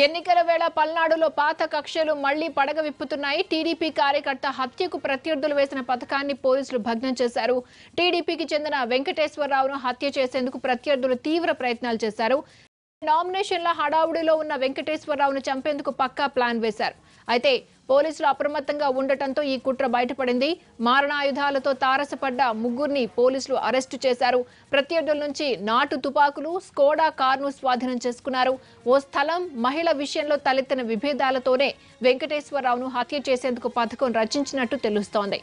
ఎన్నికల వేళ పల్నాడులో పాత కక్షలు మళ్లీ పడగ విప్పుతున్నాయి. టీడీపీ కార్యకర్త హత్యకు ప్రత్యర్థులు వేసిన పథకాన్ని పోలీసులు భగ్నం చేశారు. టీడీపీకి చెందిన వెంకటేశ్వరరావును హత్య చేసేందుకు ప్రత్యర్థులు తీవ్ర ప్రయత్నాలు చేశారు. నామినేషన్ల హడావుడిలో ఉన్న వెంకటేశ్వరరావును చంపేందుకు పక్కా ప్లాన్ వేశారు. అయితే పోలీసులు అప్రమత్తంగా ఉండటంతో ఈ కుట్ర బయటపడింది. మారణాయుధాలతో తారసపడ్డ ముగ్గురిని పోలీసులు అరెస్టు చేశారు. ప్రత్యర్థుల నుంచి నాటు తుపాకులు, స్కోడా కారును స్వాధీనం చేసుకున్నారు. ఓ స్థలం, మహిళ విషయంలో తలెత్తిన విభేదాలతోనే వెంకటేశ్వరరావును హత్య చేసేందుకు పథకం రచించినట్టు తెలుస్తోంది.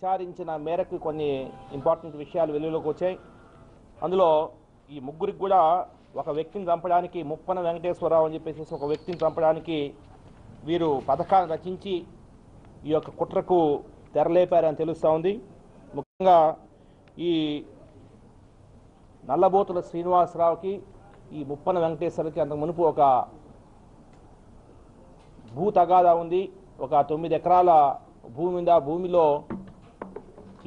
విచారించిన మేరకు కొన్ని ఇంపార్టెంట్ విషయాలు వెలుగులోకి వచ్చాయి. అందులో ఈ ముగ్గురికి కూడా ఒక వ్యక్తిని చంపడానికి, ముప్పన వెంకటేశ్వరరావు అని చెప్పేసి ఒక వ్యక్తిని చంపడానికి వీరు పథకాన్ని రచించి ఈ యొక్క కుట్రకు తెరలేపారని తెలుస్తూ ఉంది. ముఖ్యంగా ఈ నల్లబోతుల శ్రీనివాసరావుకి, ఈ ముప్పన వెంకటేశ్వరకి అంతకు మునుపు ఒక భూ తగాదా ఉంది. ఒక 9 ఎకరాల భూమి ఉంది. ఆ భూమిలో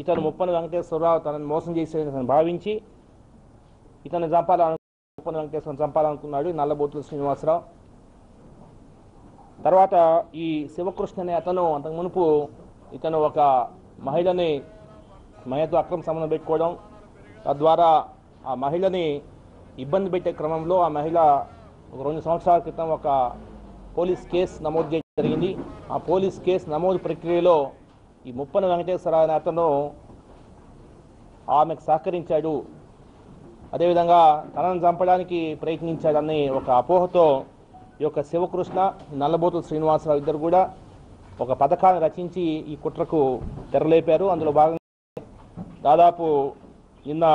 ఇతను ముప్పన వెంకటేశ్వరరావు తనను మోసం చేసేదని భావించి ఇతను ముప్పన వెంకటేశ్వరం చంపాలనుకున్నాడు నల్లబోతుల శ్రీనివాసరావు. తర్వాత ఈ శివకృష్ణ అనే అతను అంతకు మునుపు ఇతను ఒక మహిళతో అక్రమ సంబంధం పెట్టుకోవడం, తద్వారా ఆ మహిళని ఇబ్బంది పెట్టే క్రమంలో ఆ మహిళ ఒక 2 సంవత్సరాల క్రితం ఒక పోలీస్ కేసు నమోదు చేయడం జరిగింది. ఆ పోలీస్ కేసు నమోదు ప్రక్రియలో ఈ ముప్పన వెంకటేశ్వరరావు అనే అతను ఆమెకు సహకరించాడు, అదేవిధంగా తనను చంపడానికి ప్రయత్నించాడని ఒక అపోహతో ఈ యొక్క శివకృష్ణ, నల్లబోతుల శ్రీనివాసరావు ఇద్దరు కూడా ఒక పథకాన్ని రచించి ఈ కుట్రకు తెరలేపారు. అందులో భాగంగా దాదాపు నిన్న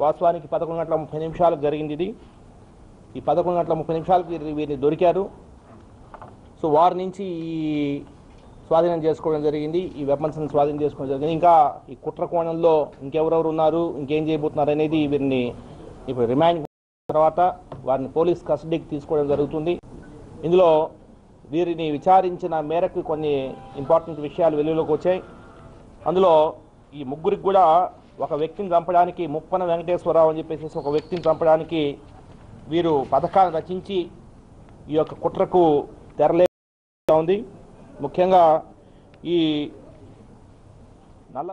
వాస్తవానికి 11:30 జరిగింది. ఇది ఈ 11:30 వీరిని దొరికారు. సో వారి నుంచి ఈ స్వాధీనం చేసుకోవడం జరిగింది. ఈ వెపన్స్ని స్వాధీనం చేసుకోవడం జరిగింది. ఇంకా ఈ కుట్ర కోణంలో ఇంకెవరెవరు ఉన్నారు, ఇంకేం చేయబోతున్నారు అనేది వీరిని ఇప్పుడు రిమాండ్ తర్వాత వారిని పోలీస్ కస్టడీకి తీసుకోవడం జరుగుతుంది. ఇందులో వీరిని విచారించిన మేరకు కొన్ని ఇంపార్టెంట్ విషయాలు వెలుగులోకి వచ్చాయి. అందులో ఈ ముగ్గురికి కూడా ఒక వ్యక్తిని చంపడానికి, ముప్పన వెంకటేశ్వరరావు అని చెప్పేసి ఒక వ్యక్తిని చంపడానికి వీరు పథకాన్ని రచించి ఈ యొక్క కుట్రకు తెరలేపుతా ఉంది. ముఖ్యంగా ఈ నల్ల